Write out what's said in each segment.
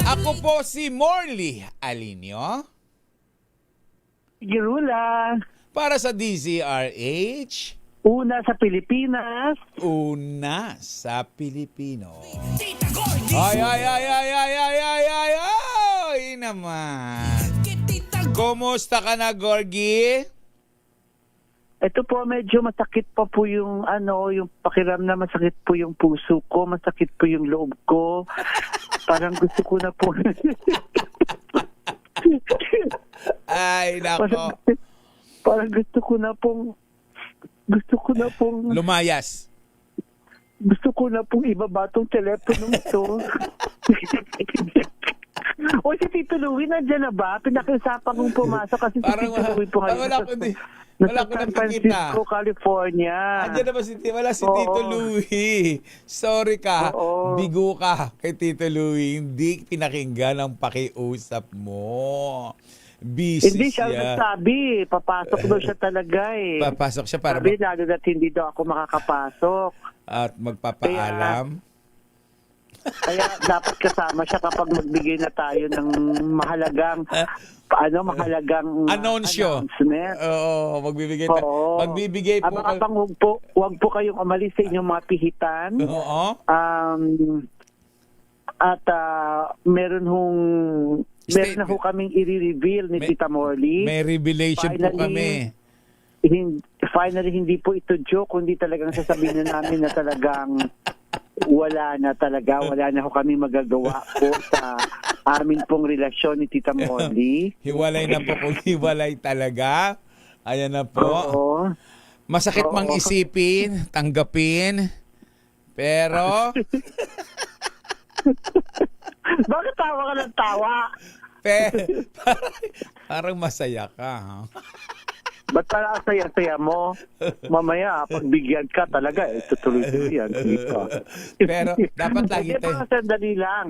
Ako po si Morley Alinio Girula, para sa DZRH, una sa Pilipinas. una sa Pilipino. Ay, ay, ay, ay, ay, ay, ay, ay, ay, naman. Kumusta ka na, Gorgie? Ito po, medyo masakit pa po yung yung pakiram na masakit po yung puso ko, masakit po yung loob ko. Parang gusto ko na po. Ay, nako. Parang gusto ko na pong Lumayas. gusto ko na pong ibaba tong telepono ito. O si Tito Louie, nandiyan na ba? Pinakiusapan kong pumasok kasi si Parang Tito Louie po ngayon. wala ko Nasa nakikita. San Francisco, California. Andiyan na ba wala si Oo. Tito Louie. Sorry ka. Oo. Bigo ka kay Tito Louie. Hindi pinakinggan ang pakiusap mo. Busy Hindi siya nagsabi. Papasok daw siya talaga eh. Papasok siya para Sabi lalo na't hindi daw ako makakapasok. at magpapaalam. Kaya dapat kasama siya kapag magbigay na tayo ng mahalagang Anonsyo. announcement. Oo, magbibigay Oo. magbibigay po. Abang wag po kayong umalis sa inyong mga pihitan. Oo. Meron na ho kaming i-reveal ni Tita Morley. May revelation po kami. Finally, hindi po ito joke, kundi talagang sasabihin na namin na talagang wala na ho kami magagawa po sa amin pong relasyon ni Tita Morley. Hiwalay na po kung hiwalay talaga. Ayan na po. Oo. Masakit mang isipin, tanggapin. Pero, Bakit tawa ka ng tawa? parang masaya ka. Ha? Ba't para saya-saya mo? Mamaya, pagbigyan ka talaga, tutuloy-tuloy yan. Pero, dapat lagi Hindi, tayo... mga sandali lang.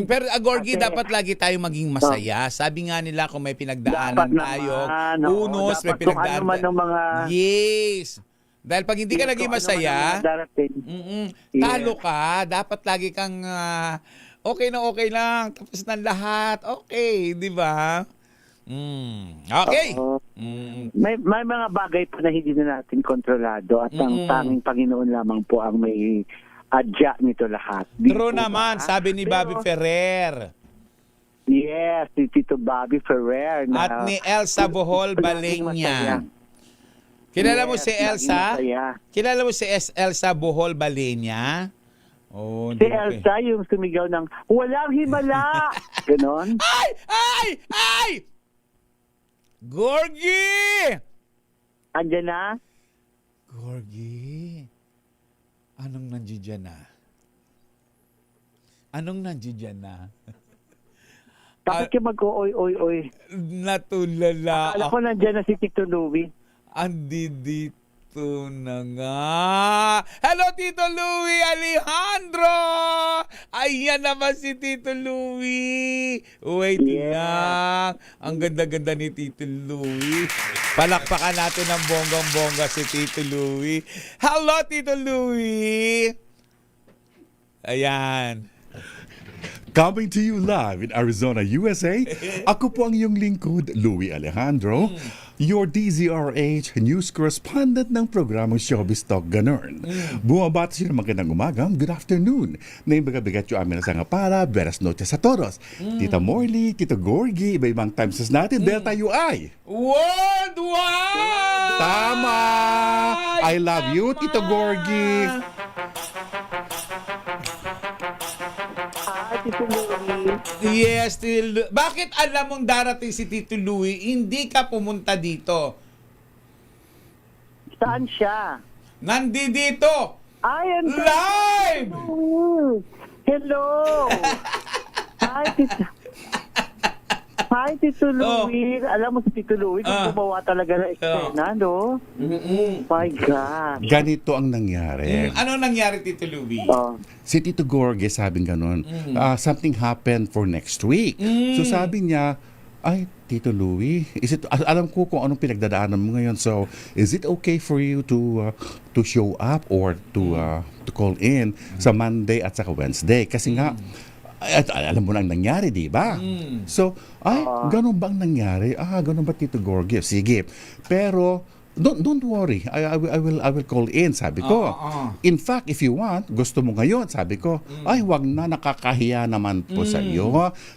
Pero, Gorgie, Okay. dapat lagi tayo maging masaya. Sabi nga nila kung may pinagdaanan Dapat tayo, naman, oo. unos, may Dapat kung ano man ang mga- Yes! Dahil pag hindi ka naging masaya, Darating. talo ka. Dapat lagi kang okay lang. Tapos ng lahat. Okay, di ba? Okay. Oo. Mm. May mga bagay po na hindi na natin kontrolado at ang tanging Panginoon lamang po ang may adya nito lahat. Di True po ba? naman, sabi ni Pero- Bobby Ferrer. Yes, si Tito Bobby Ferrer. At ni Elsa Bohol laging Balenya. masaya. Kilala mo Yes, si laging Elsa? masaya. Kilala mo si Elsa Bohol Balenya? Oh, Si hindi ko Elsa yung sumigaw ng, walang himala! Ganon. Ay! Ay! Ay! Gorgie! Andyan na? Gorgie, anong nandiyan na? Anong nandiyan na? Bakit yung mag-oy-oy-oy? Natulala Alam ko nandyan na si Tito Louie. Andi dito na nga. Hello, Tito Louie Alejandro! Ayan naman si Tito Louie. Wait lang. Ang ganda-ganda ni Tito Louie. Palakpakan natin ng bonggang-bongga si Tito Louie. Hello, Tito Louie! Ayan. Coming to you live in Arizona, USA, ako po ang iyong lingkod, Louie Alejandro, your DZRH news correspondent ng programang Showbiz Talk Ganun. Bumabati siya ng magandang umaga, good afternoon. Naimbaga-bigat yung amin na sangapara, beras noches a todos. Tita Morley, Tito Gorgie, iba-ibang times natin, Delta UI. Worldwide! Tama! I love you, Tito Gorgie. Tito Louie. Yes, bakit alam mong darating si Tito Louie, hindi ka pumunta dito? Saan siya? Nandito! Ay, Live! Hello! Hi, Tito Louie. Alam mo si Tito Louie, kung gumawa talaga ng eksena, no? My God. Ganito ang nangyari. Ano nangyari, Tito Louie? Oh. Si Tito Gorgie sabing ganun, something happened for next week. So sabi niya, ay, Tito Louie, alam ko kung anong pinagdadaanan mo ngayon. So, is it okay for you to show up or to to call in sa Monday at saka Wednesday. Kasi nga, alam mo na ang nangyari, di ba? So, ganun ba ang nangyari? Ganun ba, Tito Gorgie? Sige. Pero, don't worry. I will call in, sabi ko. In fact, if you want, gusto mo ngayon, sabi ko, wag na, nakakahiya naman po sa iyo.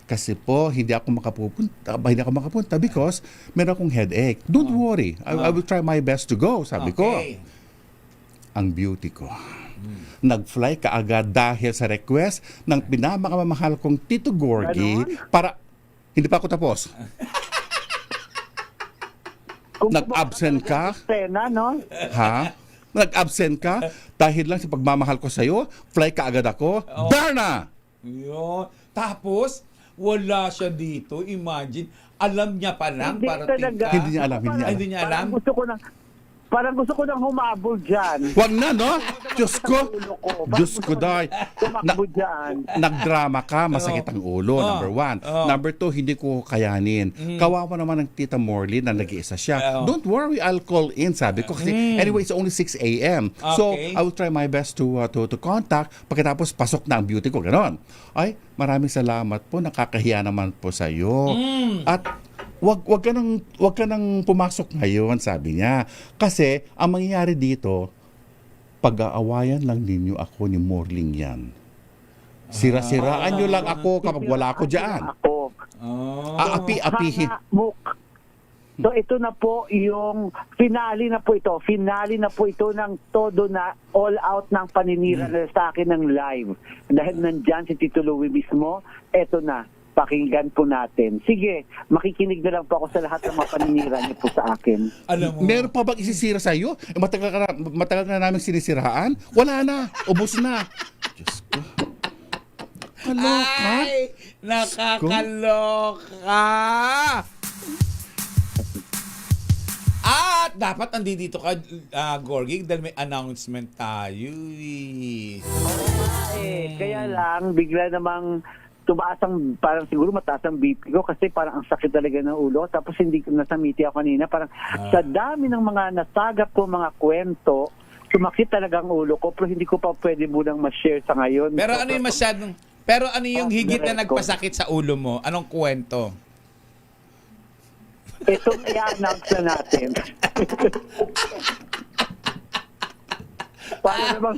Kasi po, hindi ako makapunta because meron akong headache. Don't worry. I will try my best to go, sabi ko. Ang beauty ko. Nag-fly kaagad dahil sa request ng pinamakamamahal kong Tito Gorgie para... Hindi pa ako tapos. Nag-absent ka? No? Ha? Nag-absent ka? Dahil lang sa pagmamahal ko sa'yo, fly ka agad ako? Darna! Yun. Tapos, wala siya dito. Imagine, alam niya pa lang Hindi para talaga. tingka. Hindi niya alam, hindi niya alam. Hindi niya alam. Parang gusto ko nang humabol dyan. Wag na, no? Diyos ko. Diyos ko, day. Tumakbo dyan. Nagdrama ka, masakit ang ulo, number one. Number two, hindi ko kayanin. Kawawa naman ng Tita Morley na nag-iisa siya. Don't worry, I'll call in, sabi ko. Kasi anyway, it's only 6 a.m. So, I will try my best to contact. Pagkatapos, pasok na ang beauty ko. Ganon. Ay, maraming salamat po. Nakakahiya naman po sa iyo. At wag ka nang pumasok ngayon, sabi niya. Kasi ang mangyayari dito, pag-aawayan lang ninyo ako ni Morling yan. Sira-siraan nyo lang ako kapag wala ako dyan. Aapi-apihin. So ito na po yung finale na po ito. Finale na po ito ng todo na all out ng paninira na sa akin ng live. Dahil nandyan si Tito Louie mismo, eto na. Pakinggan po natin. Sige, makikinig na lang po ako sa lahat ng mga paninira niyo po sa akin. Alam mo, Meron pa bang isisira sa iyo? Matagal ka na namin sinisiraan? Wala na. Ubos na. Diyos ko. Kaloka. ay, nakakaloka. At dapat nandito ka, Gorgie, dahil may announcement tayo. Kaya lang, bigla namang tumaas ang, parang siguro mataas ang BP ko kasi parang ang sakit talaga ng ulo. Tapos hindi ko nasamiti ako kanina. Parang sa dami ng mga nasagap ko mga kwento, sumakit talaga ang ulo ko pero hindi ko pa pwede munang ma-share sa ngayon. Pero ano yung higit na nagpasakit sa ulo mo? Anong kwento? Ito i-announce na natin. Parang alam mo,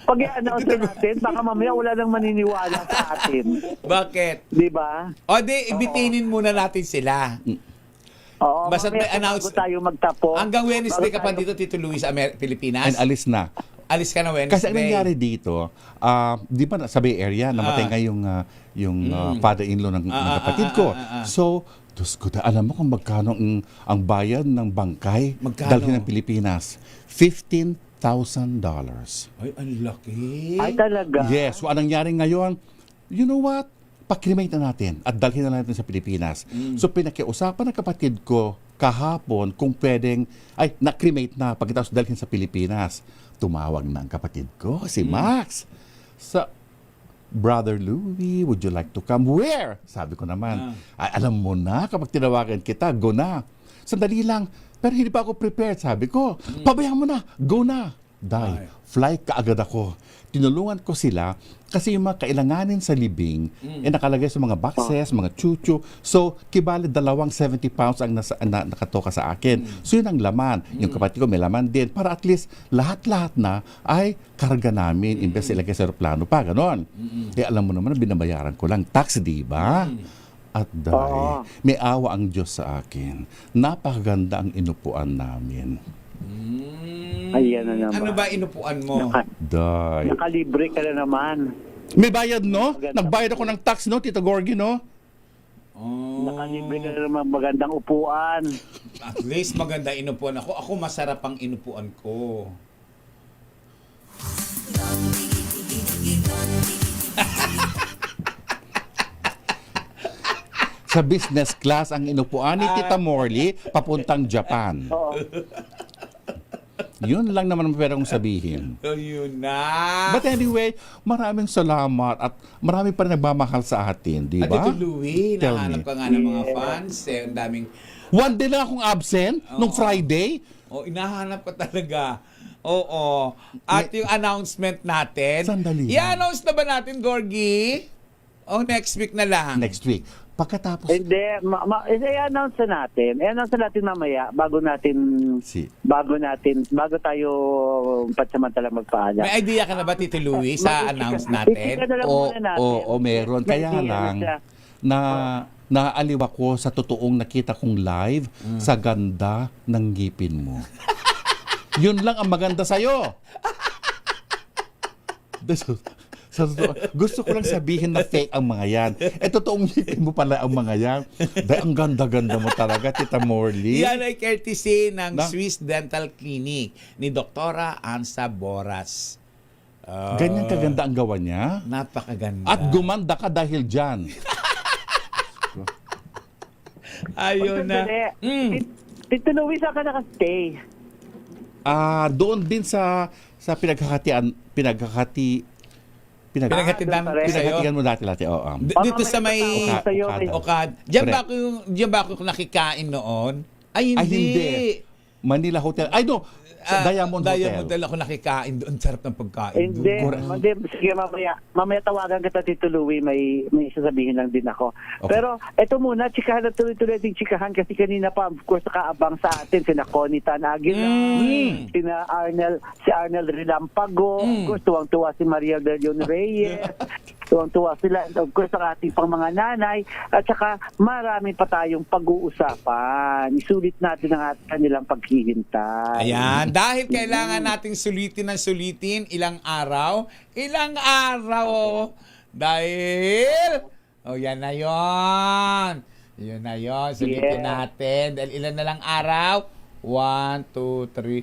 pag i-announce natin, baka mamaya wala nang maniniwala sa atin. Bakit? Di ba? O di, ibitinin muna natin sila. Oo, Basta may announce tayo magtapo. Hanggang Wednesday ka pa dito, Tito Louie, sa Pilipinas? And alis na. Alis ka na Wednesday. Kasi ang nangyari dito, di ba sa Bay Area, namatay nga yung father-in-law ng kapatid ko. So, Diyos ko, alam mo kung magkano ang bayad ng bangkay dalhin ng Pilipinas? $15,000. Ay, ang laki. Ay, talaga? Yes. So, anong nangyari ngayon? You know what? Pa-cremate na natin at dalhin na natin sa Pilipinas. So, pinakiusapan ng kapatid ko kahapon kung pwedeng, na-cremate na pagkatapos dalhin sa Pilipinas. Tumawag na ang kapatid ko, si Max. Brother Louie, would you like to come? Where? Sabi ko naman, alam mo na, kapag tinawagan kita, go na. Sandali lang, pero hindi pa ako prepared, sabi ko. Pabayaan mo na, go na. Fly kaagad ako. Tinulungan ko sila kasi yung mga kailanganin sa libing nakalagay sa mga boxes, mga chuchu. So, kibali 70 pounds ang nakatoka sa akin. So, yun ang laman. Yung kapatid ko may laman din para at least lahat-lahat na ay karga namin imbes ilagay sa aeroplano pa. Ganon. Alam mo naman, binabayaran ko lang. Tax, di ba? At dahil may awa ang Diyos sa akin. Napakaganda ang inupuan namin. Ayan na naman. Ano ba inupuan mo? Nakalibre ka na naman. May bayad, no? Nagbayad ako ng tax, no, Tito Gorgie, no? Nakalibre ka na naman, magandang upuan. At least maganda inupuan ako. Ako masarap ang inupuan ko. Sa business class ang inupuan ni Tita Morley papuntang Japan. Yun lang naman ang pwede kong sabihin. So, yun na. But anyway, maraming salamat at marami pa rin nagmamahal sa atin, di At ba? ito, Louie, Tell nahanap me. ka nga ng mga fans. Ang daming... One day lang akong absent nung Friday. Inahanap ka talaga. Oo. At yung announcement natin. Sandali lang. I-announce na ba natin, Gorgie? O next week na lang? Next week. Pagkatapos, Hindi, i-announce na natin. I-announce na natin mamaya bago tayo pansamantalang magpaalam. May idea ka na ba, Tito Louie, sa announce natin? Itika na lang Oo, muna natin. meron. Kaya May idea lang, na siya. naaliw ako sa totoong nakita kong live sa ganda ng ngipin mo. Yun lang ang maganda sa'yo. Gusto ko lang sabihin na fake ang mga yan. Totoong ngipin mo pala ang mga yan. Dahil ang ganda-ganda mo talaga, Tita Morley. Yan ay courtesy ng Na? Swiss Dental Clinic ni Doktora Ansa Boras. Ganyan kaganda ang gawa niya. Napakaganda. At gumanda ka dahil dyan. Ayun na. Tito Louie, saan ka nakastay? Doon din sa Pinaghatidan ko sa'yo. pinaghatian mo dati. Oo. Dito sa may Okada. Okad. Diyan ba ako nakikain noon? Ay, Ay, hindi. hindi. Manila Hotel. Ay, no. Sa Diamond Hotel. Diamond ako nakikain doon. Sarap ng pagkain Hindi, doon. sige mamaya tawagan kita, Tito Louie, may sasabihin lang din ako. Okay. Pero eto muna, chikahan na tuloy-tuloy din chikahan kasi kanina pa, of course, nakaabang sa atin, sina Connie Tan Aguilar, sina si Arnel Relampago, of course, tuwang-tuwa si Maria de Leon Reyes, tuwang-tuwa sila, of course, ang ating pang mga nanay, at saka marami pa tayong pag-uusapan. Isulit natin ang kanilang paghihintay. Ayan, dahil kailangan nating sulitin ilang araw. Dahil, yan na yon. Yun na yon, sulitin natin. Dahil ilan na lang araw? 1, 2, 3,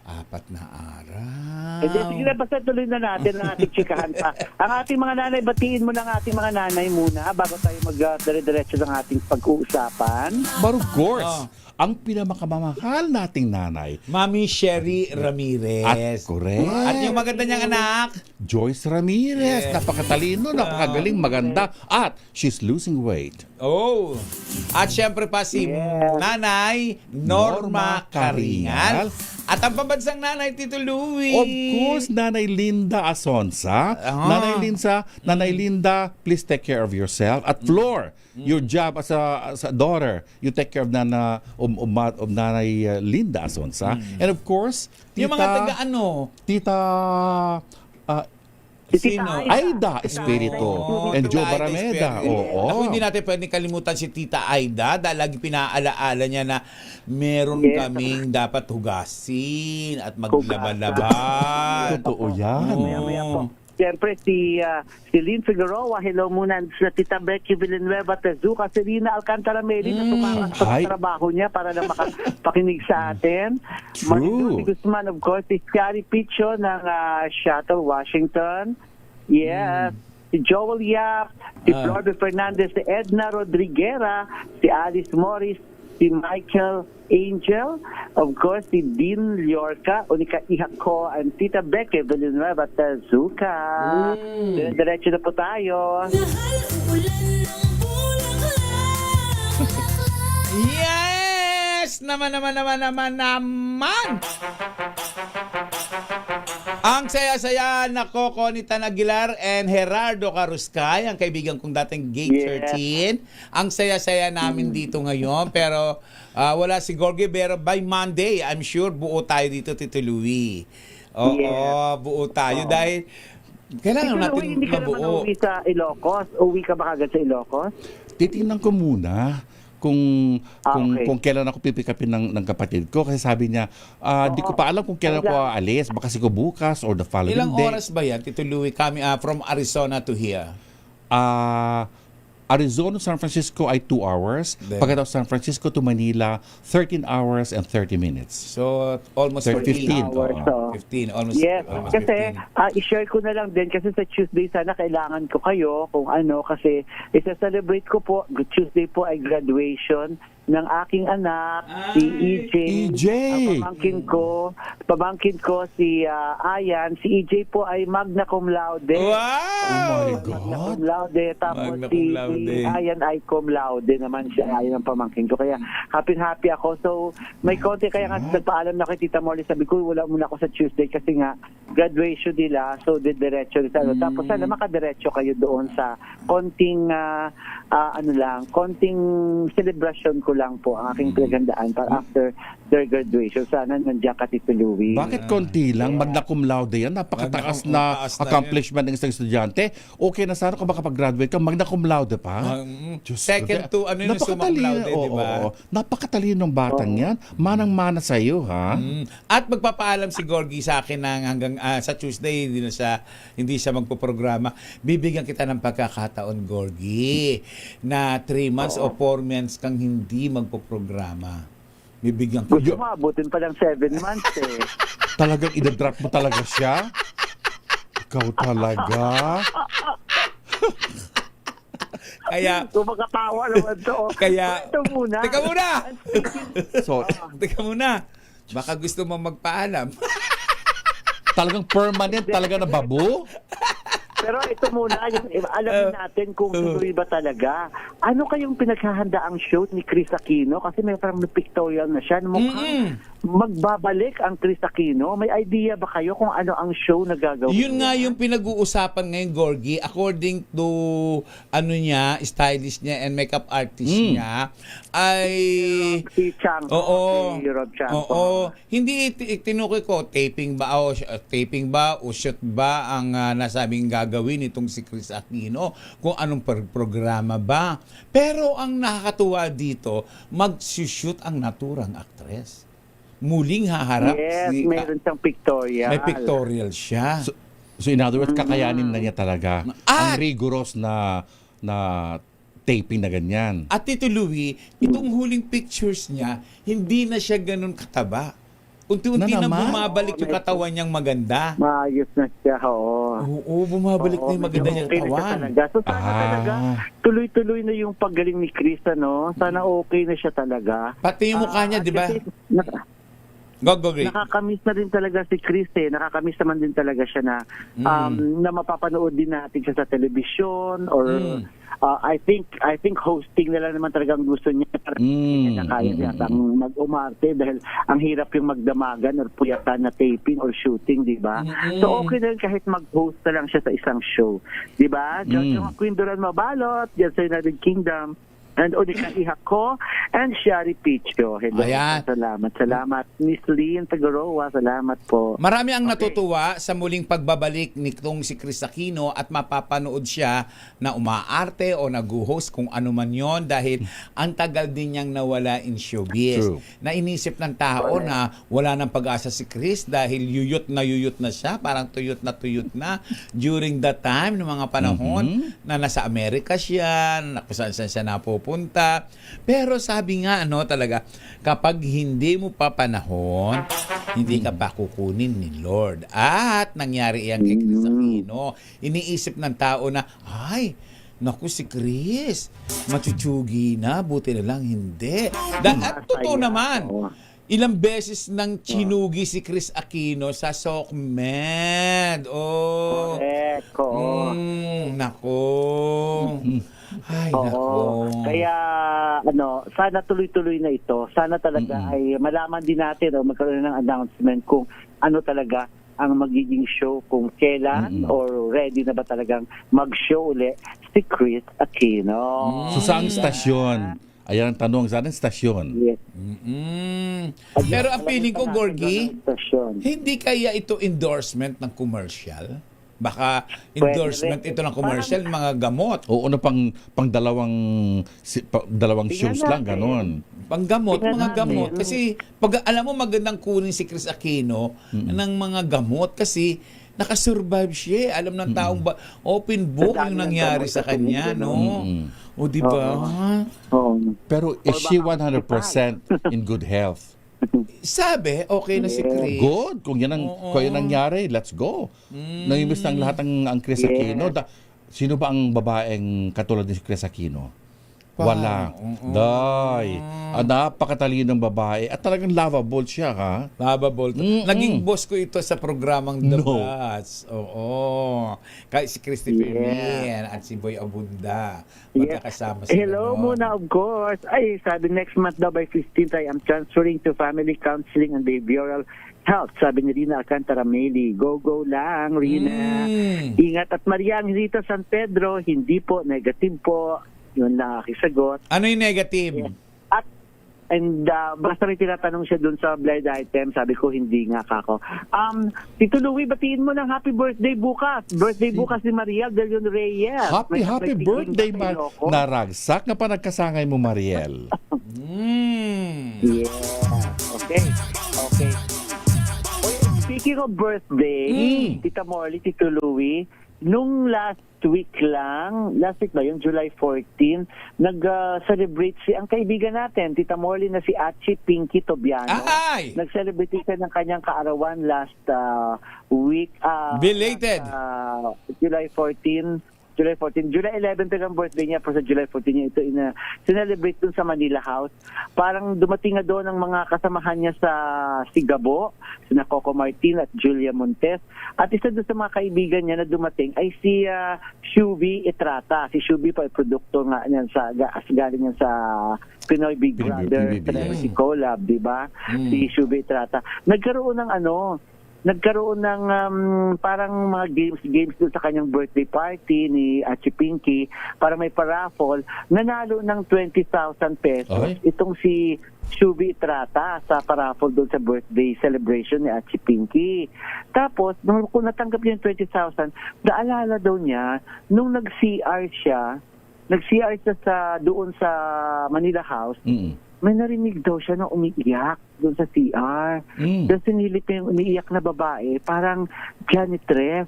4 na araw. Sige na, basta tuloy na natin ang ating chikahan pa. Ang ating mga nanay, batiin mo ng ating mga nanay muna bago tayo mag-dire-diretso ng ating pag-uusapan. But of course, Oh. ang pinamakamamahal nating nanay, Mami Sherry Ramirez. At correct. At yung maganda niyang anak, Joyce Ramirez. Yes. Napakatalino, napakagaling, maganda. At she's losing weight. oh. At syempre pa si Nanay Norma Caringal. At ang pabansang nanay, Tito Louie. Of course, Nanay Linda Asonsa. Nanay Linda, please take care of yourself. At Flor, your job as a daughter, you take care of Nanay Linda Asonsa. And of course, Yung mga taga-ano. Tita Sino? Aida Espiritu and Joe Tita Aida Barameda. Espiritu. Oo. Ako, hindi natin pwedeng kalimutan si Tita Aida dahil lagi pinaalaala niya na meron kaming dapat hugasin at maglaba-laban. Totoo yan. Maya po. Siyempre, si Lynn Figueroa, hello muna sa Tita Becky Villanueva, Tezuka, si Rina Alcantara Mary na tumarang sa Hi. trabaho niya para na makapakinig sa atin. True. Marilu Guzman, of course, si Chiari Picho ng Seattle, Washington. Yes. Si Joel Yap, si Florbe Fernandez, si Edna Rodriguera, si Alice Morris, si Michael Angel, of course, si Dean Liorca, Unika Ihako, and Tita Becky Villanueva Tezuka. Diretso na po tayo. Yes! Naman! Ang saya-saya na Coco ni Tan Aguilar and Gerardo Caruscay, ang kaibigan kong dating Gate 13. Ang saya-saya namin dito ngayon, pero wala si Gorgie, pero by Monday, I'm sure buo tayo dito, Tito Louie. Oo, buo tayo dahil kailangan natin Hindi ka naman mabuo. uwi sa Ilocos? Uwi ka ba kagad sa Ilocos? Titingnan ko muna kung Okay. kung kailan ako pipikapin ng kapatid ko kasi sabi niya di ko pa alam kung kailan ako aalis, baka siguro bukas or the following Ilang day. oras ba yan, Tito Louie, coming from Arizona to here? Arizona, San Francisco ay 2 hours. Then- Pagkatapos San Francisco to Manila, 13 hours and 30 minutes. So, almost 15. 14 hours. oo. 15, almost, Yes, almost kasi 15. i-share ko na lang din kasi sa Tuesday sana kailangan ko kayo kung ano kasi isa-celebrate ko po, Tuesday po ay graduation ng aking anak, si EJ. EJ! Ang pamangkin ko si Ayan. Si EJ po ay magna cum laude. Wow! Oh my Magna God! cum laude. Tapos Magna si cum laude. laude. Ayan ay cum laude naman siya. Ayan ang pamangkin ko. Kaya happy ako. So, may konti. Kaya nga nagpaalam na kay Tita Molly. Sabi ko, wala muna ako sa Tuesday kasi nga graduation nila. So, diretso nila. Tapos sana makadiretso kayo doon sa konting konting celebration ko lang po ang aking pinaghandaan para after their graduation. Sana nandiyan ka, Tito Louie. Bakit konti lang? Magna cum laude yan. Napakataas na Taas na accomplishment ng isang estudyante. Okay na sana kung makapag-graduate ka, magna cum laude pa. Diyos ko, Second to, ano yung sumang laude, di ba? Oo. Napakatalino ng batang yan. Manang-mana sa iyo, ha? At magpapaalam si Gorgie sa akin na hanggang sa Tuesday hindi siya magpo-programa. Bibigyan kita ng pagkakataon, Gorgie, na 3 months o 4 months kang hindi magpo-programa. Bibigyan ko. Gusto mo, abutin pa lang 7 months eh. Talagang idadrop mo talaga siya? Ikaw talaga? Kaya, So, makatawa naman to. Kaya- Ito muna. teka muna! So, Teka muna! Baka gusto mo magpaalam. talagang permanent talaga na babo? Pero ito muna, alamin natin kung tuloy ba talaga. Ano kayong pinaghahandaang show ni Chris Aquino? Kasi may parang pictorial na siya. Mukhang magbabalik ang Chris Aquino. May idea ba kayo kung ano ang show na gagawin? Yun nga yung pinag-uusapan ngayon, Gorgie. According to stylist niya and makeup artist niya, ay... Si Chang. Oo. Si Rob Chang. Oo. Hindi tinukoy ko, taping ba o shoot ba ang nasabing gagawin itong si Chris Aquino, kung anong programa ba. Pero ang nakakatuwa dito, mag-shoot ang naturang actress. Muling haharap Yes, meron siyang pictorial. may pictorial siya. So in other words, kakayanin na niya talaga ang At- rigorous na taping na ganyan. At Tito Louie, itong huling pictures niya, hindi na siya ganun kataba. Unti-unti Na na naman? bumabalik yung katawan niyang maganda. Maayos na siya, oo. Oo, bumabalik na yung maganda niyang okay na siya katawan. talaga. So sana Ah. talaga, tuloy-tuloy na yung paggaling ni Chris, ano? Sana okay na siya talaga. Pati yung mukha niya, At di ba? kasi Go, Greg. nakakamiss na rin talaga si Chris eh. Nakakamiss naman din talaga siya na na mapapanood din natin siya sa television or I think hosting na lang naman talagang gusto niya. Hindi niya kaya yatang mag-umarte dahil ang hirap yung magdamagan or puyatan na taping or shooting, di ba? So okay na rin kahit mag-host na lang siya sa isang show. Di ba? Yung Queen Duran Mabalot, yan sa United Kingdom, and Unika Ihako, and Shari Picho. Hello. Ayan. Salamat. Miss Lynn Tagaroa, salamat po. Marami ang natutuwa sa muling pagbabalik nitong si Chris Aquino at mapapanood siya na umaarte o nag-host kung ano man yon dahil ang tagal din niyang nawala in showbiz. True. Na inisip ng tao na wala nang pag-asa si Chris dahil yuyot na siya, parang tuyot na during that time, ng mga panahon na nasa Amerika siya, na kung saan siya napupunta. Pero sabi nga, talaga, kapag hindi mo pa panahon, hindi ka pa kukunin ni Lord. At nangyari yan kay Chris Aquino. Iniisip ng tao na, ay, naku si Chris, machuchugi na, buti na lang hindi. At totoo naman, ilang beses nang chinugi si Chris Aquino sa SOCMED. Oh. Correct. Nako. Ay, nako. Oo. Kaya sana tuloy-tuloy na ito. Sana talaga ay malaman din natin o magkaroon ng announcement kung ano talaga ang magiging show, kung kailan or ready na ba talagang mag-show uli si Chris Aquino. So saang stasyon? Ayan ang tanong, saan ang stasyon? Yes. Pero ang feeling ko, Gorgie, Stasyon. hindi kaya ito endorsement ng commercial? Baka endorsement ito ng commercial, mga gamot. Oo, pang dalawang shows lang, ganon. Panggamot, Tingnan mga natin. gamot. Kasi, pag alam mo magandang kunin si Chris Aquino ng mga gamot kasi nakasurvive siya. Alam ng taong open book Sa dami yung ng nangyari gamot sa sa kanya, tumingin, no? O, di ba? Oo. Pero is she 100% in good health? Sabi, okay na si Chris. Good. Kung yan ang nangyari, let's go. Nangimiss ng lahat ang Chris Aquino. Sino ba ang babaeng katulad ni Chris Aquino? pa. Wala. Oo. Day. Napakatalinong babae. At talagang lovable siya, ha? Lovable. Naging boss ko ito sa programang The No. Bus. Oo. Kaya si Christopher Min at si Boy Abunda. Magkakasama sila. Hello noon. muna, of course. Ay, sabi next month daw by 15th, I am transferring to family counseling and behavioral health. Sabi ni Rina Alcantara Meli. Go lang, Rina. Ingat at Mariang Rita San Pedro. Hindi po, negative po. Yun lang aking sagot. Ano yung negative? At basta may tinatanong siya dun sa blind item, sabi ko hindi nga kako. Tito Louie, batiin mo ng happy birthday bukas. Birthday bukas ni Mariel Del Leon Reyes. May Happy birthday birthday, sa Ilocos. Naragsak na pa nagkasangay mo, Mariel. Yeah. Okay. Oy, speaking of birthday, Tita Morley, Tito Louie, nung last week ba yung July 14, nag-celebrate ang kaibigan natin, Tita Morley na si Achi Pinky Tobiano. Ay! Nag-celebrate siya ng kanyang kaarawan last week. Belated. July 11 talagang birthday niya, pero sa July 14 niya ito sinelebrate dun sa Manila House. Parang dumating na doon ang mga kasamahan niya sa Sigabo, sina Coco Martin at Julia Montes. At isa doon sa mga kaibigan niya na dumating ay si Shubi Etrata. Si Shubi pa ay produkto nga niyan galing niyan sa Pinoy Big Brother Celebrity Collab, di ba? Si Shubi Etrata. Nagkaroon ng parang mga games doon sa kanyang birthday party ni Achi Pinky para may paraffle. Nanalo ng 20,000 pesos. Okay. Itong si Shubi Trata sa paraffle doon sa birthday celebration ni Achi Pinky. Tapos, kung natanggap niya yung 20,000, naalala daw niya, nung nag-CR siya doon sa Manila House, may narinig daw siya na umiiyak doon sa CR. Tapos sinilip niya yung umiiyak na babae, parang janitress.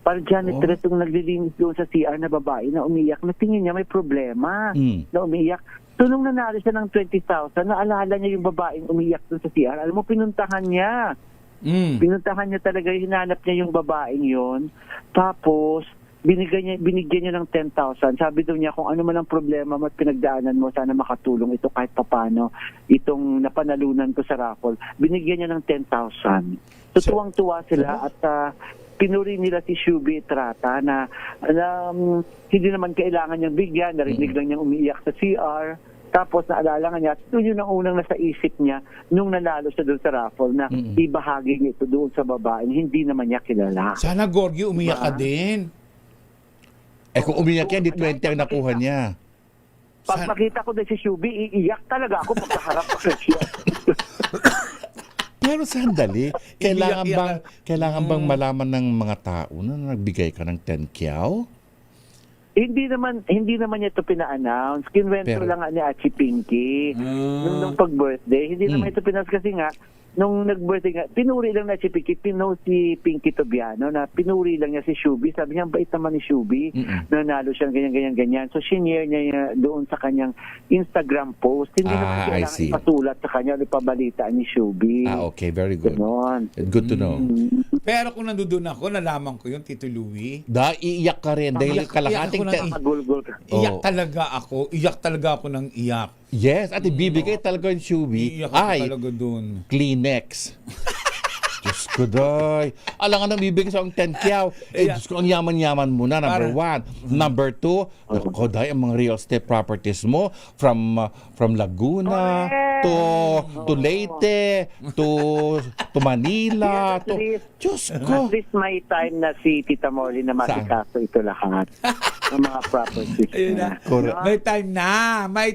Parang janitress yung naglilinis doon sa CR na babae na umiiyak. Natingin niya may problema na umiiyak. So nung nanalo siya ng 20,000, naalala niya yung babaeng umiiyak doon sa CR. Alam mo, pinuntahan niya. Pinuntahan niya talaga, hinanap niya yung babaeng yon. Tapos, binigyan niya ng 10,000. Sabi daw niya, kung ano man ang problema at pinagdaanan mo, sana makatulong ito kahit papano. Itong napanalunan ko sa raffle, binigyan niya ng 10,000. So tuwang-tuwa sila at pinuri nila si Shubi Trata na hindi naman kailangan niyang bigyan, narinig lang niyang umiiyak sa CR. Tapos naalala nga niya, ito yun ang unang nasa isip niya nung nanalo siya doon sa raffle na ibahagi niya ito doon sa babae, hindi naman niya kilala. Sana, Gorgie, umiyak ka din. Kung umiyak yan, di 20 ang nakuha niya. Pag makita ko din si Shubi, iiyak talaga ako pagkaharap ko siya. Pero sandali, kailangan bang malaman ng mga tao na nagbigay ka ng 10 kyaw? Hindi naman niya ito pina-announce. Kinwento lang nga ni Achi Pinky nung pag-birthday. Hindi naman ito pina-announce kasi nga nung nag-birthday nga, pinuri lang na si Pinky, si Pinky Tobiano na pinuri lang niya si Shubi. Sabi niya, bait naman ni Shubi. Nanalo siya ganyan. So, shinare niya doon sa kanyang Instagram post. Hindi naman kailangan ipasulat sa kanya o ipabalita ni Shubi. Okay. Very good. Ganon. Good to know. Pero kung nandun ako, nalaman ko yung Tito Louie. Iiyak ka rin dahil kalahating Magulgul ka. Iyak talaga ako ng iyak. Yes, at ibibigay talaga yung Shubi Iyak ako talaga dun. Kleenex. Diyos ko, Day. Alam nga nang bibigay sa ang 10 kyaw. Diyos ko, ang yaman-yaman mo na, number 1. Number 2, ako, Day, ang mga real estate properties mo from Laguna to Leyte to Manila to Diyos ko. At least may time na si Tita Molly na masikaso ito lahat. Ang mga properties niya. May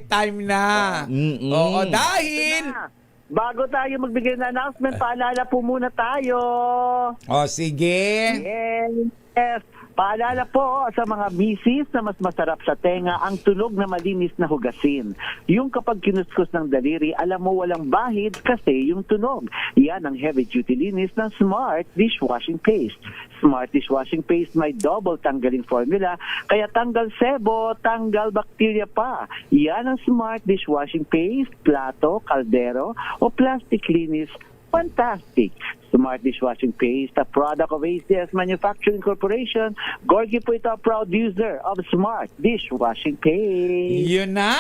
time na. Oo, dahil bago tayo magbigay ng announcement, paalala po muna tayo. Sige. Yes. Paalala po sa mga misis na mas masarap sa tenga ang tunog na malinis na hugasin. Yung kapag kinuskus ng daliri, alam mo walang bahid kasi yung tunog. Yan ang heavy-duty linis ng Smart Dishwashing Paste. Smart Dishwashing Paste may double tanggaling formula, kaya tanggal sebo, tanggal bakterya pa. Yan ang Smart Dishwashing Paste, plato, kaldero o plastic linis fantastic Smart Dishwashing Paste, a product of ACS Manufacturing Corporation. Gorgie po ito, proud user of Smart Dishwashing Paste. Yun na!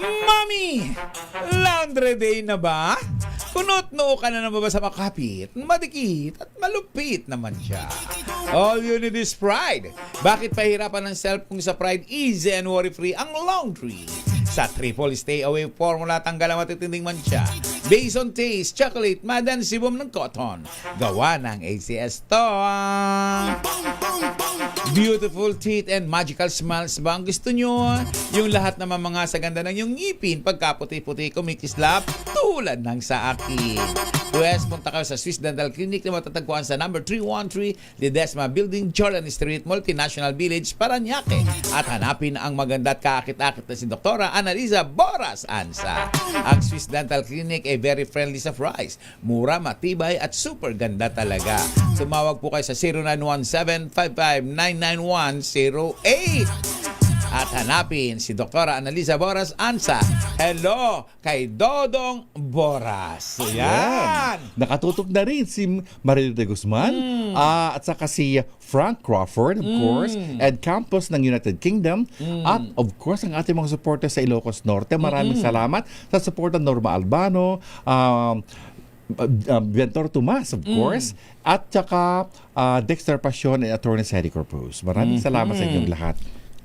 Mami! Laundry day na ba? Kunot noo ka na naman ba sa makapit, madikit at malupit naman siya. All you need is Pride. Bakit pahirapan ng self kung sa Pride easy and worry-free ang laundry? Sa triple stay away formula, tanggal ang matitinding mancha. Based on taste, chocolate, madan sibum ng cotton. Gawa ng ACS to. Beautiful teeth and magical smiles ba ang gusto nyo? Yung lahat naman mga sa ganda ng yung ngipin, pagkaputi-puti kumikislap, tulad ng sa akin. Pwes, punta kayo sa Swiss Dental Clinic na matatagpuan sa number 313 Ledesma Building, Jordan Street, Multinational Village, Paranaque. At hanapin ang maganda at kaakit-akit na si Dr. Annalisa Boras Ansa. Ang Swiss Dental Clinic ay very friendly sa price. Mura, matibay at super ganda talaga. Sumawag po kayo sa 0917-5599108. At hanapin si Dr. Annalisa Boras Ansa. Hello kay Dodong Boras. Yan. Nakatutok na rin si Marilyn de Guzman at saka si Frank Crawford, of course, Ed Campos ng United Kingdom, at of course ang ating mga supporters sa Ilocos Norte. Maraming salamat sa support ng Norma Albano, Ventor Tomas, of course, at saka Dexter Passion and Attorney Sally Corpus. Maraming salamat sa inyong lahat.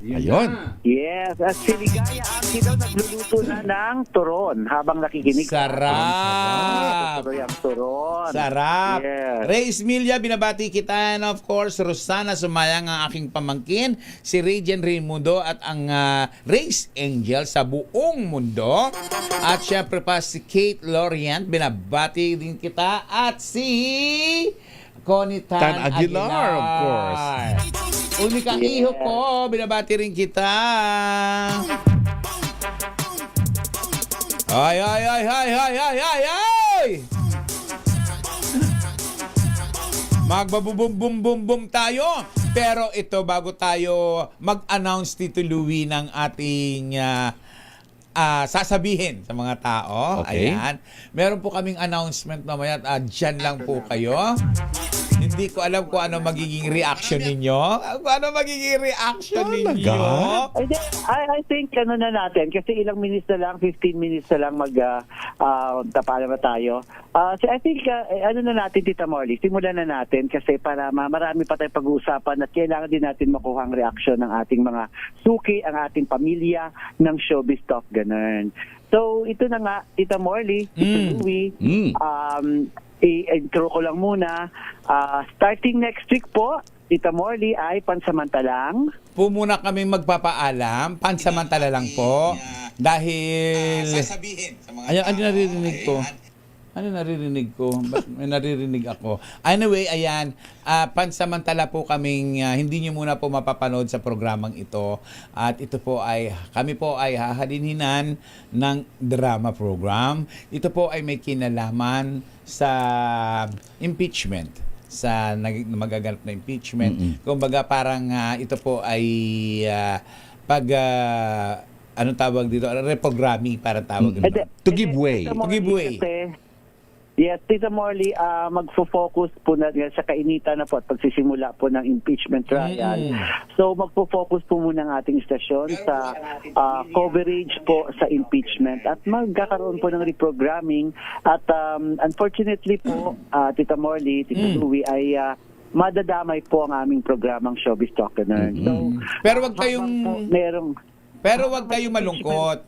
Ayun. Yes, at si Ligaya Aki daw nagluluto na ng turon habang nakikinig. Sarap. Tuloy ang turon. Sarap. Yes. Ray Ismilia, binabati kita. And of course, Rosana Sumayang, ang aking pamangkin. Si Regine Raimundo at ang Race Angel sa buong mundo. At syempre pa si Kate Lorient, binabati din kita. At si Connie Tan Aguilar, of course. Unikang iho ko, binabati rin kita. Ay, ay, ay, ay, ay, ay, ay, ay! Magbabum-bum-bum-bum tayo. Pero ito, bago tayo mag-announce, Tito Louie, ng ating sasabihin sa mga tao. Okay. Ayan. Meron po kaming announcement mamaya at dyan lang po kayo. Hindi ko alam kung ano magiging reaction ninyo. Kung ano magiging reaction ninyo. I think ano na natin, kasi ilang minutes na lang, 15 minutes na lang tapala na tayo. So I think ano na natin, Tita Morley, simulan na natin kasi para marami pa tayong pag-uusapan at kailangan din natin makuha ang reaction ng ating mga suki, ang ating pamilya ng Showbiz Talk, ganun. So ito na nga, Tita Morley, Tita Louie, i-intro ko lang muna. Starting next week po, Tita Morley, ay pansamantalang Po muna kaming magpapaalam, pansamantala lang po. Dahil sasabihin sa mga ano naririnig ko? Ano naririnig ko? Ba't may naririnig ako? Anyway, ayan, pansamantala po kaming hindi nyo muna po mapapanood sa programang ito. At ito po ay, kami po ay hahalinhinan ng drama program. Ito po ay may kinalaman sa impeachment, sa magaganap na impeachment. Kumbaga parang ito po ay anong tawag dito? Reprogramming, parang tawag dito. To give way. To give way. Yes, Tita Morley, magfo-focus po na sa kainitan na po at pagsisimula po ng impeachment trial. So magfo-focus po muna ang ating istasyon sa coverage po sa impeachment at magkakaroon po ng reprogramming at unfortunately po, Tita Morley, Tita Louie, ay madadamay po ang aming programang Showbiz Talk. So, pero wag kayong wag kayong malungkot.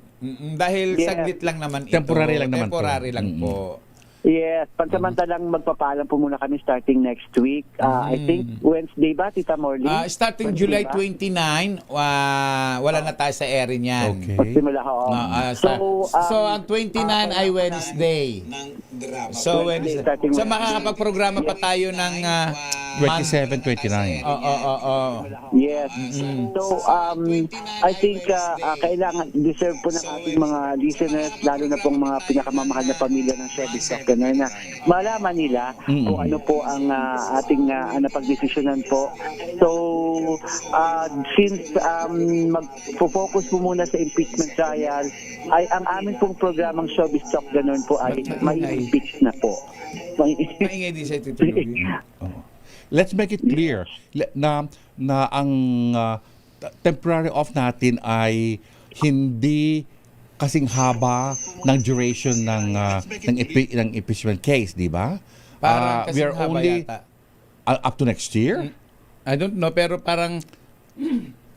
Dahil Yes. saglit lang naman ito. Temporary lang naman po. Temporary lang po. Yes, pansamantalang magpapaalam po muna kami starting next week. I think Wednesday ba, Tita Morley? Starting Wednesday July ba? 29, wala na tayo sa air niyan. Okay. Magsimula ho. So, ang 29 ay Wednesday. So, Wednesday. starting So, Wednesday. makakapagprograma pa tayo ng 27, 29. Yes. So, I think deserve po ng ating mga listeners, lalo na pong mga pinakamamahal na pamilya ng Showbiz Talk Ganun na malaman nila kung ano po ang ating napagdesisyonan po. So, since mag-focus po muna sa impeachment trial, ay ang amin pong programang Showbiz Talk Ganun po ay mai-impeach na po. Maingay din sa Tito Louie. Let's make it clear na ang temporary off natin ay hindi kasing haba ng duration ng impeachment case, di ba? Parang We kasing are haba only yata. up to next year. I don't know, pero parang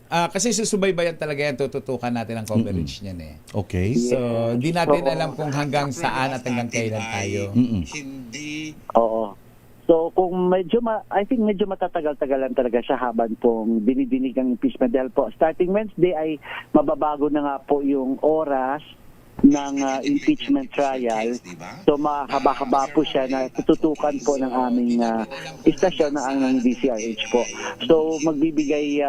kasi susubaybayan talaga yan, tututukan natin ang coverage niyan eh. Okay. So, hindi natin alam kung hanggang saan at hanggang kailan tayo. Oo. So kung I think medyo matatagal-tagalan talaga siya habang pong dinidinig ang impeachment dahil po starting Wednesday ay mababago na nga po yung oras ng impeachment trial. So mahaba-haba po siya na tututukan po ng aming istasyon ng DCRH po. So mag-giveaway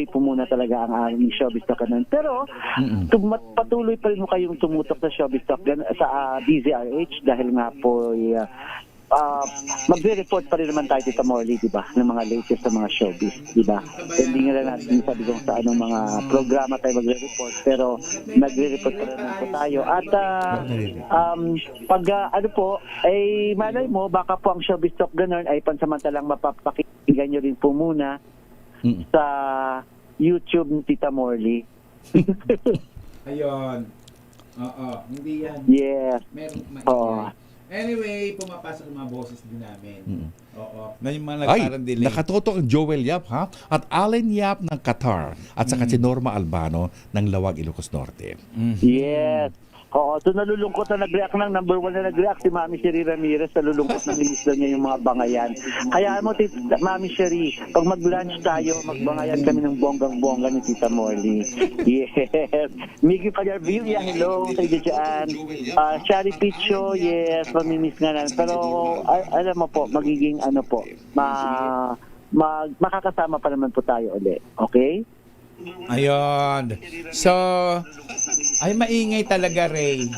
po muna talaga ang aming Showbiz Talk Ganun. Pero patuloy pa rin mo kayong tumutok sa Showbiz Talk sa DCRH dahil nga po magre-report pa rin naman tayo, Tita Morley, di ba? Ng mga latest sa mga showbiz, di ba? Hindi nga lang natin sabi kung sa anong mga programa tayo magre-report, pero nagre-report pa rin naman po tayo. At pag ano po, ay malay mo, baka po ang Showbiz Talk Ganun ay pansamantalang mapapakinggan nyo rin po muna sa YouTube ni Tita Morley. Ayun. Oo, hindi yan. Yes. Meron Oo. Anyway, pumapasok ang mga boses din namin. Oo. Na yung mga Ay, nagkaroon delay. nakatoto ang Joel Yap, ha? At Allen Yap ng Qatar. At saka si Norma Albano ng Lawag, Ilocos Norte. Yes. Oo, so nalulungkot na nag-react ng number 1 na nag-react si Mami Sherry Ramirez, nalulungkot na nilis daw niya yung mga bangayan. Kaya mo, Mami Sherry, pag mag-lunch tayo, magbangayan kami ng bonggang-bongga ni Tita Morley. Yes. Miggy Pallarvilla, hello sa inyo dyan. Shari Picho, yes, mamimiss nga namin. Pero alam mo po, magiging ano po, makakasama pa naman po tayo ulit. Okay? Ayun. So, ay maingay talaga, Ray.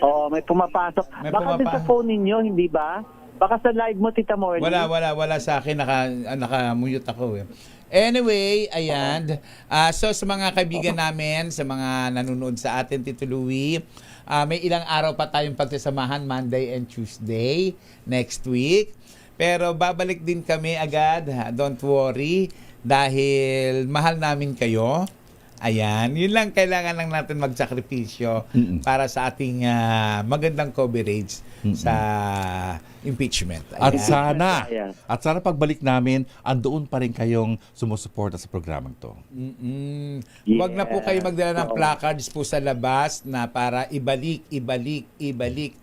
Oo, may pumapasok. May Baka din sa phone ninyo, hindi ba? Baka sa live mo, Tita Morley. Wala sa akin. Naka-mute ako eh. Anyway, ayan. So, sa mga kaibigan namin, sa mga nanonood sa atin, Tito Louie, may ilang araw pa tayong pagsasamahan, Monday and Tuesday next week. Pero babalik din kami agad, don't worry, dahil mahal namin kayo. Ayan, yun lang, kailangan lang natin magsakripisyo para sa ating magandang coverage sa impeachment. Ayan. At sana pagbalik namin, andoon pa rin kayong sumusuporta sa programang to. Wag na po kayo magdala ng placards po sa labas na para ibalik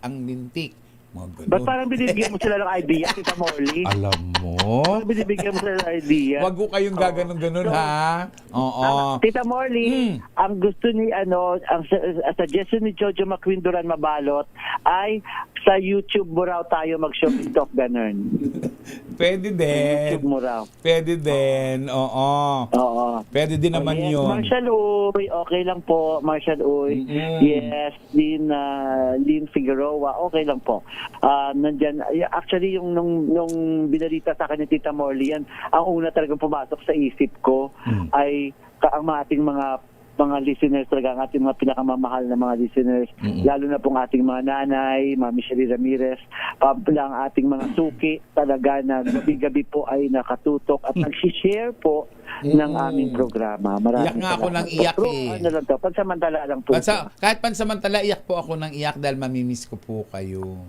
ang lintik. Ba't parang binibigyan mo sila ng idea, Tita Morley? Alam mo? Parang binibigyan mo sila ng idea. Wag ko kayong gaganon-ganon, ha? Oo. Tita Morley, ang gusto ni, ang suggestion ni Jojo Maquindoran Mabalot ay sa YouTube mo raw tayo mag-Showbiz Talk Ganun. Pwede din. YouTube mo raw. Pwede din, oo. Pwede din naman yes. yun. Marshall Uy, okay lang po. Marshall Uy. Yes, Lynn Figueroa, okay lang po. Nandyan, actually yung nung binalita sa akin ni Tita Morley yan, ang una talagang pumasok sa isip ko ay ang ating mga listeners talaga, ang ating mga pinakamamahal na mga listeners, lalo na pong ating mga nanay, Mami Sherry Ramirez, ang ating mga suki talaga na gabi-gabi po ay nakatutok at nag-share po ng aming programa. Iyak nga ako ng iyak Ano lang to, pansamantala lang po. Kahit pansamantala, iyak po ako ng iyak dahil mamimiss ko po kayo.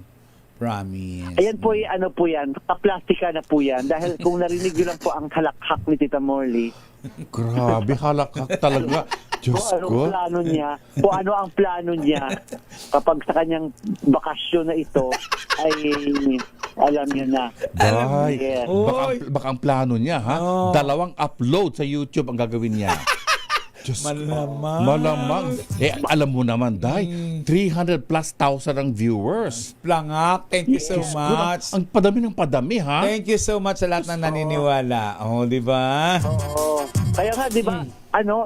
Promise. Ayan po, ano po yan, kaplastika na po yan. Dahil kung narinig nyo lang po ang halakhak ni Tita Morley. Grabe, halakhak talaga. Diyos ko. Kung ano ang plano niya kapag sa kanyang bakasyon na ito ay alam niya na. Day, Yes. baka ang plano niya, ha? 2 upload sa YouTube ang gagawin niya. Diyos Malamang. Alam mo naman, Day, 300 plus thousand ang viewers. Plangak, thank you so much. Ang padami ng padami, ha? Thank you so much sa lahat ng naniniwala. Di ba? Oo. Kaya nga, di ba,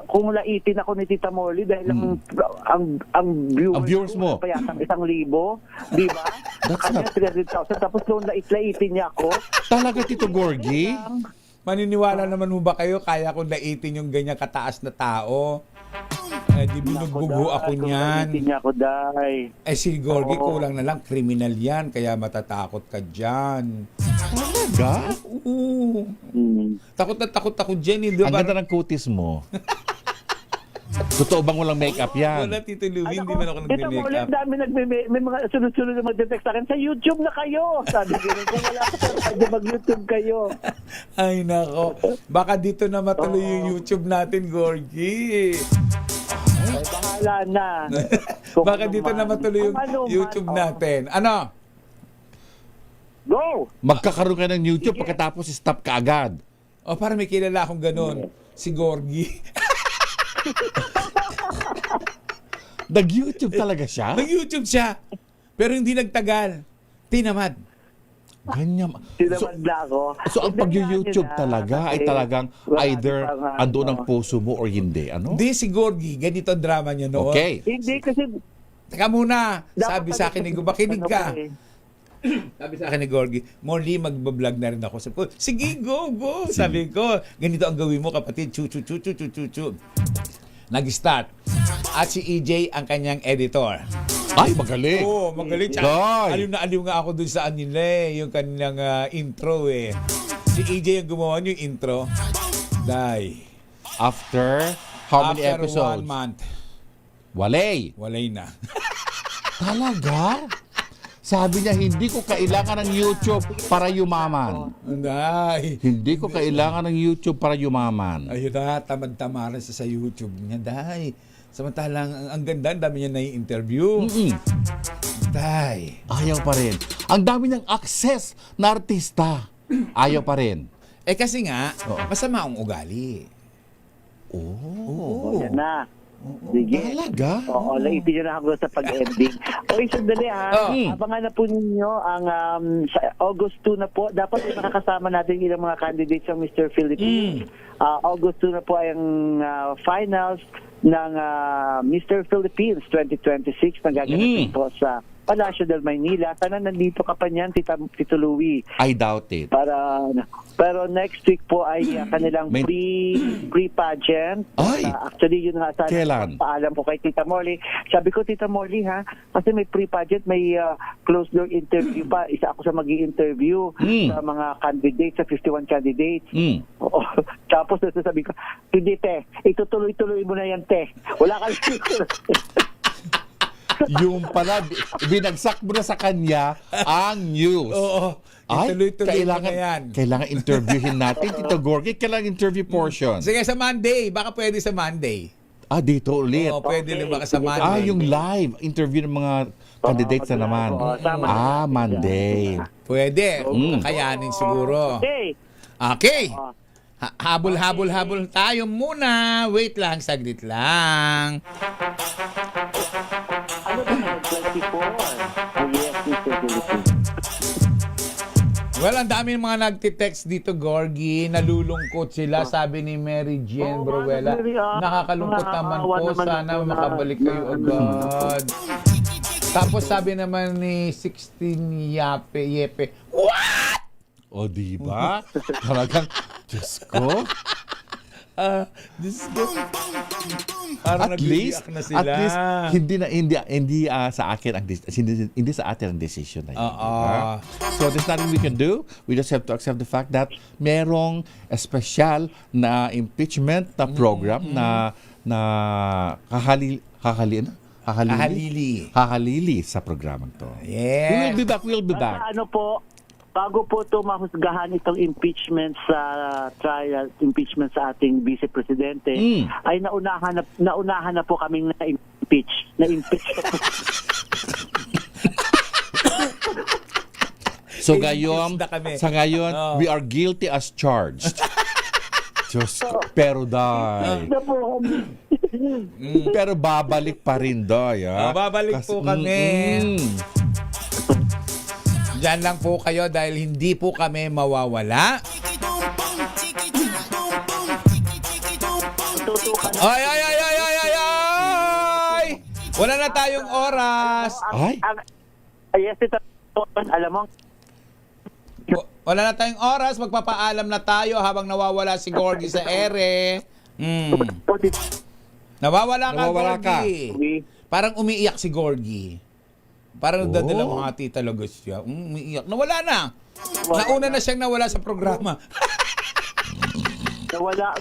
kung laitin ako ni Tita Molly dahil ang viewers mo. pa yata 1,000, di ba? Kanya 300,000, tapos nung laitin niya ako. Talaga, Tito Gorgie? Maniniwala naman mo ba kayo, kaya kong laitin yung ganyan kataas na tao? Di binugbugho ako niyan. Laitin niya ako, Day. Si Gorgie, kulang na lang, kriminal yan, kaya matatakot ka dyan. Talaga? Oo. Takot na takot ako dyan. Ang ganda ng kutis mo. Totoo bang walang makeup yan? Wala, Tito Louie, hindi man ako Tita Molly, nagme-make ang up. dami may mga sunod-sunod na magde-text sa akin, sa YouTube na kayo. Sabi ko, kung wala ka sa radyo, mag-YouTube kayo. Ay, nako. Baka dito na matuloy yung YouTube natin, Gorgie. Ay, bahala na. Baka dito na matuloy yung YouTube natin. Ano? Go! Magkakaroon ka ng YouTube pagkatapos stop ka agad. O, para may kilala akong ganun. Si Gorgie. Nag-YouTube talaga siya? Nag-YouTube siya. Pero hindi nagtagal. Tinamad. Ganyan. Sinamad na ako. So ang pag-YouTube talaga ay talagang either andun ang ano. puso mo or hindi. Ano? Hindi si Gorgie. Ganito ang drama niya noon. Okay. Hindi kasi... Teka muna. Sabi sa akin ni Gorgie, makinig ka. eh. Sabi sa akin ni Gorgie, Molly, magbablog na rin ako. Sabi ko, sige, go. Sabi ko, ganito ang gawin mo, kapatid. Chu. Nag-start. At si EJ ang kanyang editor. Ay, magaling. Oo, magaling. Day. Aliw nga ako dun sa nila yung kanyang intro eh. Si EJ ang gumawa yung intro. Day. After how many After episodes? 1 month, Walay na. Talaga? Sabi niya, hindi ko kailangan ng YouTube para yumaman. Day. Hindi ko kailangan ng YouTube para yumaman. Ayun na, tamad-tamaran sa YouTube niya, Day. Samantalang, ang ganda, ang dami niya na-interview. Day. Ayaw pa rin. Ang dami niyang access na artista. Ayaw pa rin. Kasi nga, masama ang ugali. Oh. Yan na. Sige. Talaga? Oo, laitin nyo na ako sa pag-ending. Okay, sandali ha. Abangan na po ninyo ang sa August 2 na po. Dapat ay makakasama natin ilang mga candidates ng Mr. Philippines. August 2 na po ay ang finals ng Mr. Philippines 2026 na gaganapin po sa Palacio del Maynila. Sana nandito ka pa niyan, Tito Louie. I doubt it. Pero next week po ay kanilang pre-pageant. Ay! Actually, yun nga sana. Kailan? Paalam po kay Tita Molly. Sabi ko, Tita Molly ha, kasi may pre-pageant, may closed door interview pa. Isa ako sa mag-i-interview sa mga candidates, sa 51 candidates. Oo. Tapos sabi ko, hindi te, itutuloy-tuloy mo na yan te. Wala ka Yung pala, binagsak mo na sa kanya ang news. Oo. Ay, Ituloy-tuloy mo na yan. kailangan interviewin natin, Tito Gorgie. Kailangan interview portion. Sige, sa Monday. Baka pwede sa Monday. Dito ulit. Oo, pwede rin baka sa Monday. Yung live interview ng mga candidates na naman. Monday. Pwede. Kakayanin siguro. Okay. Habol tayo muna. Wait lang, saglit lang. Ano ba na 24? Oh yes, Mr. Philippines. Well, ang dami ng mga nagtitext dito, Gorgie. Nalulungkot sila, sabi ni Mary Jean Bruela. Nakakalungkot naman po. Sana makabalik kayo agad. Tapos sabi naman ni 16 Yepe, what? O, diba? Talagang, Diyos ko. Diyos ko. Parang nag-iiyak na sila. At least, hindi sa akin hindi sa atin ang decision na yun. Diba? So there's nothing we can do. We just have to accept the fact that merong espesyal na impeachment na program na kahalili sa programang to. Yeah. We'll be back. Ano po, bago po ito mahusgahan itong impeachment sa impeachment sa ating Vice Presidente, ay naunahan na po kaming na-impeach. So ngayon, we are guilty as charged. Diyos ko, pero dahil. Pero babalik pa rin dahil. Babalik po kami. Diyan lang po kayo dahil hindi po kami mawawala. Ay, ay, ay, ay, ay, ay, ay! Wala na tayong oras. Ay. Yes, ito. Alam mo, Wala na tayong oras. Magpapaalam na tayo habang nawawala si Gorgie sa ere. Nawawala ka, Nawawala ka. Gorgie. Parang umiiyak si Gorgie. Parang dadala mga tita lagos siya. Umiiyak. Nawala na. Nauna na siyang nawala sa programa. nawala.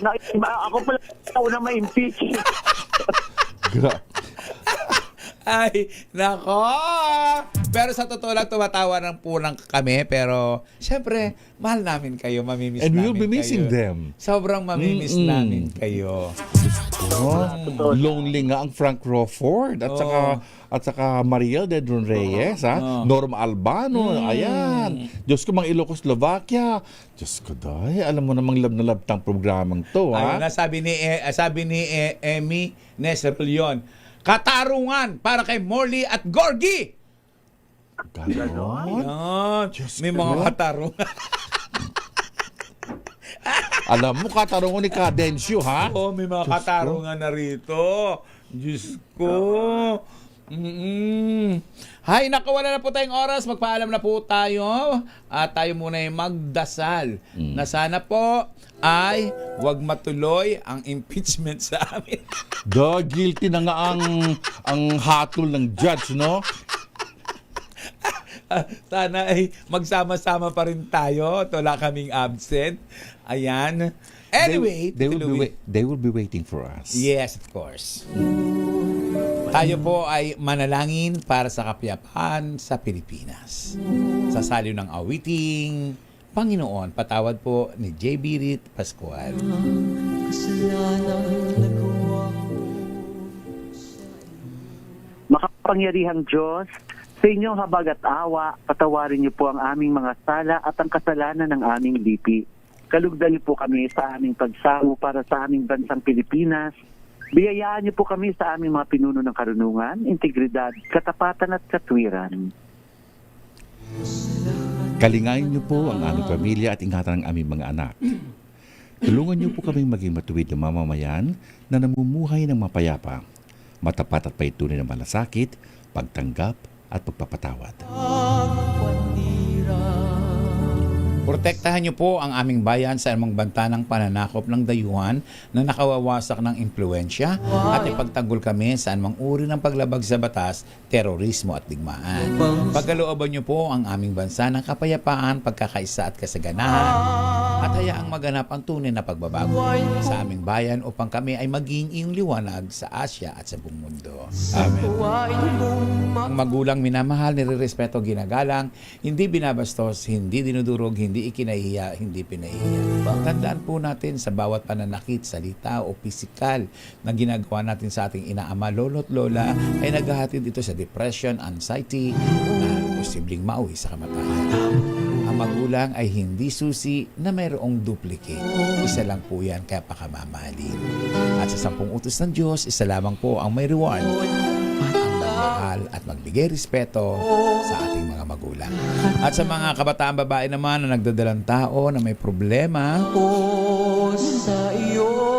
Ako pala una ma-impeach. Gra- Ay, nako! Pero sa totoo lang, tumatawa ng pulang kami. Pero, syempre, mahal namin kayo. Mamimiss And namin we'll be missing kayo. them. Sobrang mamimiss namin kayo. Lonely nga ang Frank Crawford at saka Mariel de Dron Reyes, ha? Norma Albano, ayan. Diyos ko, mga Ilocos, Slovakia. Diyos ko, dahi, alam mo namang love na love tang programang to, Ayun ha? na, sabi ni Emmy Nesrelion, katarungan para kay Morley at Gorgie. Ganon. Yan. May mga katarungan. Alam mo, katarungan ni Cadencio, ha? Oh, may mga katarungan na rito. Diyos ko. Hay, naku, wala na po tayong oras. Magpaalam na po tayo. At tayo muna ay magdasal na sana po ay wag matuloy ang impeachment sa amin. Guilty na nga ang hatol ng judge, no? Sana ay magsama-sama pa rin tayo at wala kaming absent. Ayan. Anyway, They will be waiting for us. yes, of course. Tayo po ay manalangin para sa kapayapaan sa Pilipinas. Sa saliw ng awiting, Panginoon, patawad po ni J. Birit Pascual. Makapangyarihang Diyos, sa inyong habag at awa, patawarin niyo po ang aming mga sala at ang kasalanan ng aming lipi. Kalugdan niyo po kami sa aming pagsamo para sa aming bansang Pilipinas. Biyayaan niyo po kami sa aming mga pinuno ng karunungan, integridad, katapatan at katwiran. Kalingayin niyo po ang aming pamilya at ingatan ang aming mga anak. Tulungan niyo po kaming maging matuwid na mamamayan na namumuhay ng mapayapa, matapat at paitunay na malasakit, pagtanggap at pagpapatawad. Protektahan niyo po ang aming bayan sa anumang banta ng pananakop ng dayuhan na nakawawasak ng impluensya at ipagtanggol kami sa anumang uri ng paglabag sa batas, terorismo at digmaan. Pagkalooban niyo po ang aming bansa ng kapayapaan, pagkakaisa at kasaganahan at hayaang maganap ang tunay na pagbabago sa aming bayan upang kami ay maging iyong liwanag sa Asya at sa buong mundo. Amen. Ang magulang minamahal, nirerespeto, ginagalang, hindi binabastos, hindi dinudurog, hindi ikinahiya, hindi pinahiya. Tandaan po natin sa bawat pananakit, salita o pisikal na ginagawa natin sa ating inaama, lolo't lola, ay naghahatid ito sa depression, anxiety, na posibleng mauwi sa kamatayan. Ang magulang ay hindi susi na mayroong duplicate. Isa lang po yan, kaya pakamamahalin. At sa 10 utos ng Diyos, isa lamang po ang may reward. Magmahal at magbigay respeto sa ating mga magulang. At sa mga kabataan babae naman na nagdadalang tao na may problema,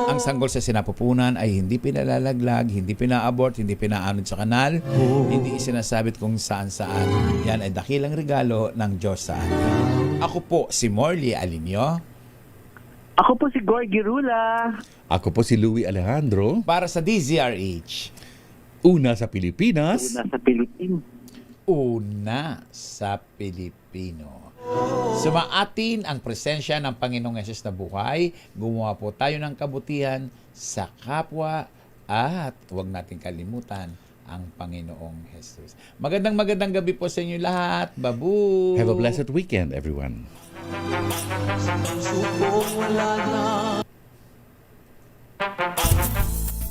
ang sanggol sa sinapupunan ay hindi pinalalaglag, hindi pinaabort, hindi pinaanod sa kanal, hindi isinasabit kung saan-saan. Yan ay dakilang regalo ng Diyos sa atin. Ako po si Morley Alinio. Ako po si Gorgie Rula. Ako po si Louie Alejandro, Para sa DZRH. una sa Pilipinas. Una sa Pilipinas. Una sa Pilipino. Sumaatin ang presensya ng Panginoong Hesus na buhay. Gumawa po tayo ng kabutihan sa kapwa at huwag natin kalimutan ang Panginoong Hesus. Magandang gabi po sa inyo lahat. Babu! Have a blessed weekend, everyone.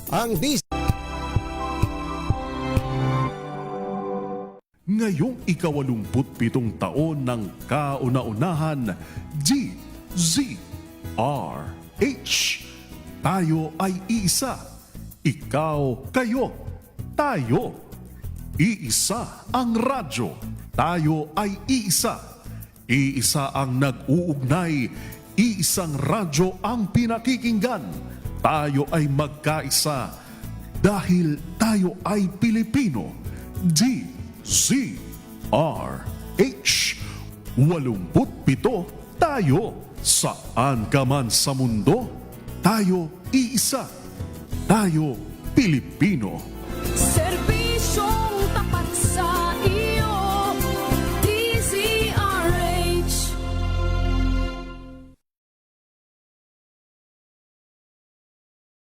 Ang Ngayong ika-87 taon ng kauna-unahan, DZRH. Tayo ay iisa. Ikaw, kayo, tayo. Iisa ang radyo. Tayo ay iisa. Iisa ang nag-uugnay. Iisang radyo ang pinakikinggan. tayo ay magkaisa dahil tayo ay Pilipino. DZRH 87 tayo. Saan ka man sa mundo, tayo iisa. Tayo Pilipino.